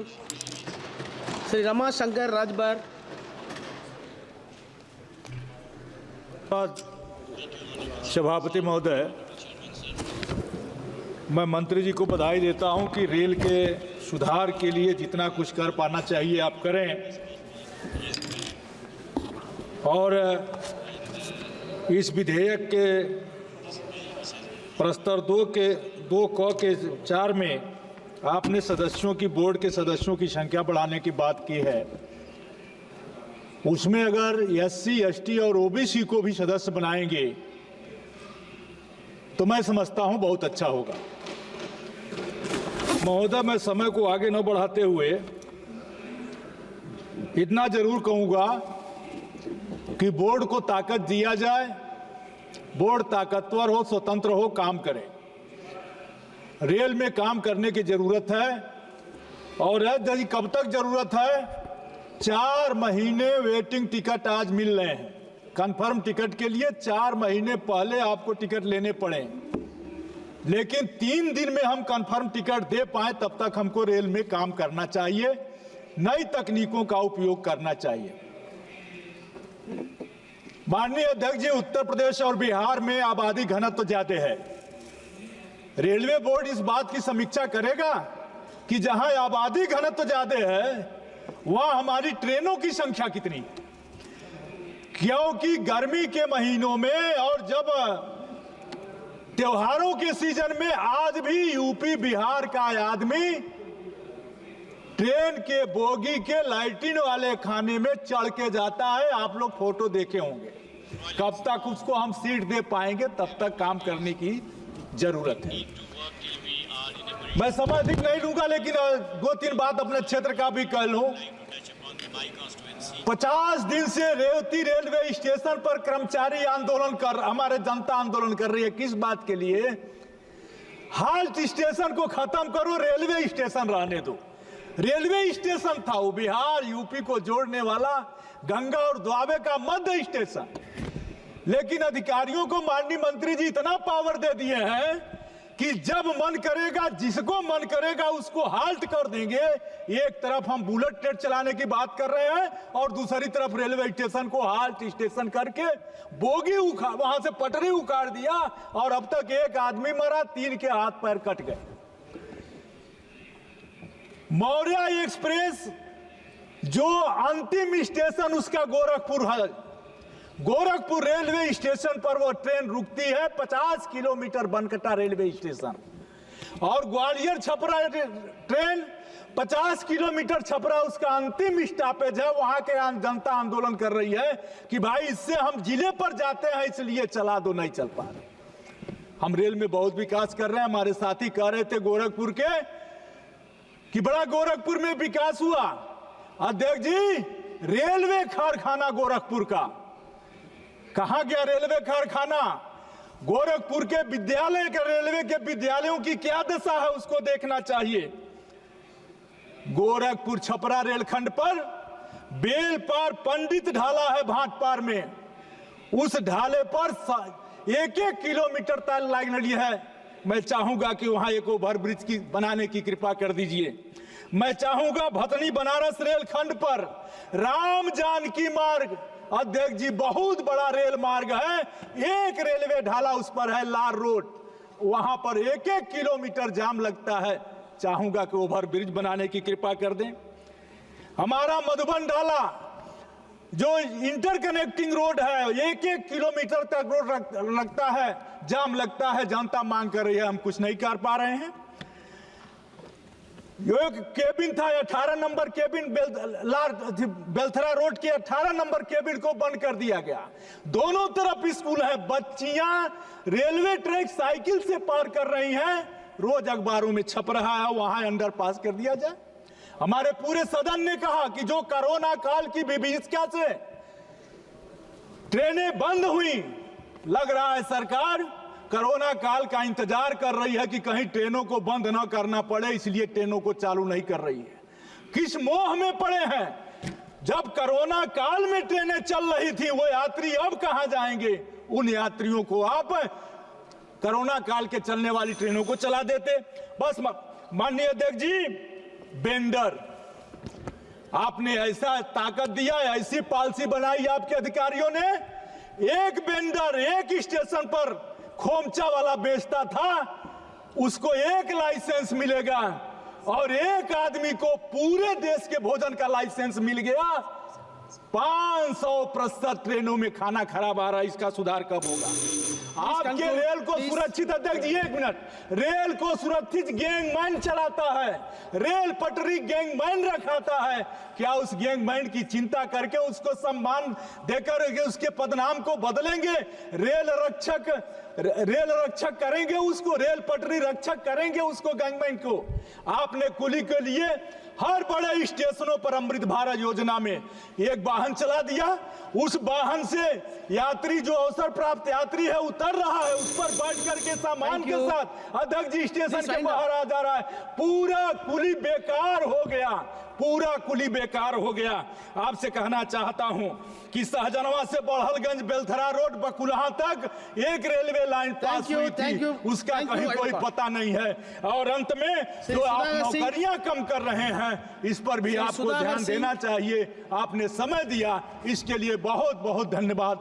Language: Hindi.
श्री रमाशंकर राजभर। सभापति महोदय, मैं मंत्री जी को बधाई देता हूं कि रेल के सुधार के लिए जितना कुछ कर पाना चाहिए आप करें, और इस विधेयक के प्रस्तर 2 में आपने सदस्यों की, बोर्ड के सदस्यों की संख्या बढ़ाने की बात की है। उसमें अगर SC, ST और OBC को भी सदस्य बनाएंगे तो मैं समझता हूं बहुत अच्छा होगा। महोदय, मैं समय को आगे न बढ़ाते हुए इतना जरूर कहूंगा कि बोर्ड को ताकत दिया जाए, बोर्ड ताकतवर हो, स्वतंत्र हो, काम करे। रेल में काम करने की जरूरत है, और यदि कब तक जरूरत है? 4 महीने वेटिंग टिकट आज मिल रहे हैं। कंफर्म टिकट के लिए 4 महीने पहले आपको टिकट लेने पड़े, लेकिन 3 दिन में हम कंफर्म टिकट दे पाए तब तक हमको रेल में काम करना चाहिए, नई तकनीकों का उपयोग करना चाहिए। माननीय अध्यक्ष जी, उत्तर प्रदेश और बिहार में आबादी घनत्व ज्यादा है। रेलवे बोर्ड इस बात की समीक्षा करेगा कि जहां आबादी घनत्व ज्यादा है वहां हमारी ट्रेनों की संख्या कितनी, क्योंकि गर्मी के महीनों में और जब त्योहारों के सीजन में आज भी यूपी बिहार का आदमी ट्रेन के बोगी के लाइटिन वाले खाने में चढ़ के जाता है। आप लोग फोटो देखे होंगे। कब तक उसको हम सीट दे पाएंगे, तब तक काम करने की जरूरत है। मैं समय अधिक नहीं लूंगा, लेकिन 2-3 बात अपने क्षेत्र का भी कह लूं। 50 दिन से रेवती रेलवे स्टेशन पर कर्मचारी आंदोलन हमारे जनता आंदोलन कर रही है। किस बात के लिए? हाल्ट स्टेशन को खत्म करो, रेलवे स्टेशन रहने दो। रेलवे स्टेशन था वो बिहार यूपी को जोड़ने वाला, गंगा और द्वाबे का मध्य स्टेशन। लेकिन अधिकारियों को माननीय मंत्री जी इतना पावर दे दिए हैं कि जब मन करेगा, जिसको मन करेगा उसको हाल्ट कर देंगे। एक तरफ हम बुलेट ट्रेन चलाने की बात कर रहे हैं और दूसरी तरफ रेलवे स्टेशन को हाल्ट स्टेशन करके बोगी वहां से पटरी उखाड़ दिया, और अब तक 1 आदमी मरा, 3 के हाथ पैर कट गए। मौर्य एक्सप्रेस जो अंतिम स्टेशन उसका गोरखपुर है। गोरखपुर रेलवे स्टेशन पर वो ट्रेन रुकती है, 50 किलोमीटर बनकटा रेलवे स्टेशन। और ग्वालियर छपरा ट्रेन 50 किलोमीटर छपरा उसका अंतिम स्टॉपेज है। वहां के जनता आंदोलन कर रही है कि भाई इससे हम जिले पर जाते हैं, इसलिए चला दो, नहीं चल पा रहे। हम रेल में बहुत विकास कर रहे हैं। हमारे साथी कह रहे थे गोरखपुर के कि बड़ा गोरखपुर में विकास हुआ। अध्यक्ष जी, रेलवे कारखाना गोरखपुर का कहां गया? रेलवे कारखाना गोरखपुर के विद्यालय के, रेलवे के विद्यालयों की क्या दशा है उसको देखना चाहिए। गोरखपुर छपरा रेलखंड पर बेलपार पंडित ढाला है भाटपार में, उस ढाले पर 1-1 किलोमीटर तक लाइन है। मैं चाहूंगा कि वहां एक ओवर ब्रिज की बनाने की कृपा कर दीजिए। मैं चाहूंगा भतनी बनारस रेलखंड पर राम जानकी मार्ग, अध्यक्ष जी बहुत बड़ा रेल मार्ग है, एक रेलवे ढाला उस पर है, लार रोड, वहां पर 1-1 किलोमीटर जाम लगता है। चाहूंगा कि ओवर ब्रिज बनाने की कृपा कर दें। हमारा मधुबन ढाला जो इंटरकनेक्टिंग रोड है, 1-1 किलोमीटर तक रोड लगता है, जाम लगता है। जनता मांग कर रही है, हम कुछ नहीं कर पा रहे हैं। यो एक केबिन था, 18 नंबर केबिन बेलथरा रोड के 18 नंबर केबिन को बंद कर दिया गया। दोनों तरफ स्कूल है, बच्चियां रेलवे ट्रैक साइकिल से पार कर रही हैं, रोज अखबारों में छप रहा है, वहां अंडरपास कर दिया जाए। हमारे पूरे सदन ने कहा कि जो कोरोना काल की विभीषिका से ट्रेनें बंद हुई, लग रहा है सरकार कोरोना काल का इंतजार कर रही है कि कहीं ट्रेनों को बंद ना करना पड़े, इसलिए ट्रेनों को चालू नहीं कर रही है। किस मोह में पड़े हैं? जब कोरोना काल में ट्रेनें चल रही थी, वो यात्री अब कहां जाएंगे? उन यात्रियों को आप कोरोना काल के चलने वाली ट्रेनों को चला देते। बस माननीय अध्यक्ष जी, वेंडर आपने ऐसा ताकत दिया, ऐसी पॉलिसी बनाई आपके अधिकारियों ने। एक वेंडर एक स्टेशन पर खोमचा वाला बेचता था, उसको एक लाइसेंस मिलेगा, और एक आदमी को पूरे देश के भोजन का लाइसेंस मिल गया। 500% ट्रेनों में खाना खराब आ रहा है, इसका सुधार कब होगा? आपके रेल को सुरक्षित, अध्यक्ष जी 1 मिनट, रेल को सुरक्षित गैंगमैन चलाता है, रेल पटरी गैंगमैन रखाता है। क्या उस गैंगमैन की चिंता करके उसको सम्मान देकर उसके पदनाम को बदलेंगे? रेल रक्षक करेंगे उसको, रेल पटरी रक्षक करेंगे उसको, गैंगमैन को। आपने कुली के लिए हर बड़े स्टेशनों पर अमृत भारत योजना में एक वाहन चला दिया। उस वाहन से यात्री, जो अवसर प्राप्त यात्री है, उतर रहा है, उस पर बैठ करके सामान के साथ अध्यक्ष जी स्टेशन के बाहर आ जा रहा है। पूरा कुली बेकार हो गया, पूरा कुली बेकार हो गया। आपसे कहना चाहता हूं कि सहजनवा से बड़हलगंज बेलथरा रोड बकुलहा तक एक रेलवे लाइन पास हुई थी, उसका कहीं कोई पता नहीं है। और अंत में जो आप नौकरियां कम कर रहे हैं, इस पर भी आपको ध्यान देना चाहिए। आपने समय दिया, इसके लिए बहुत बहुत धन्यवाद।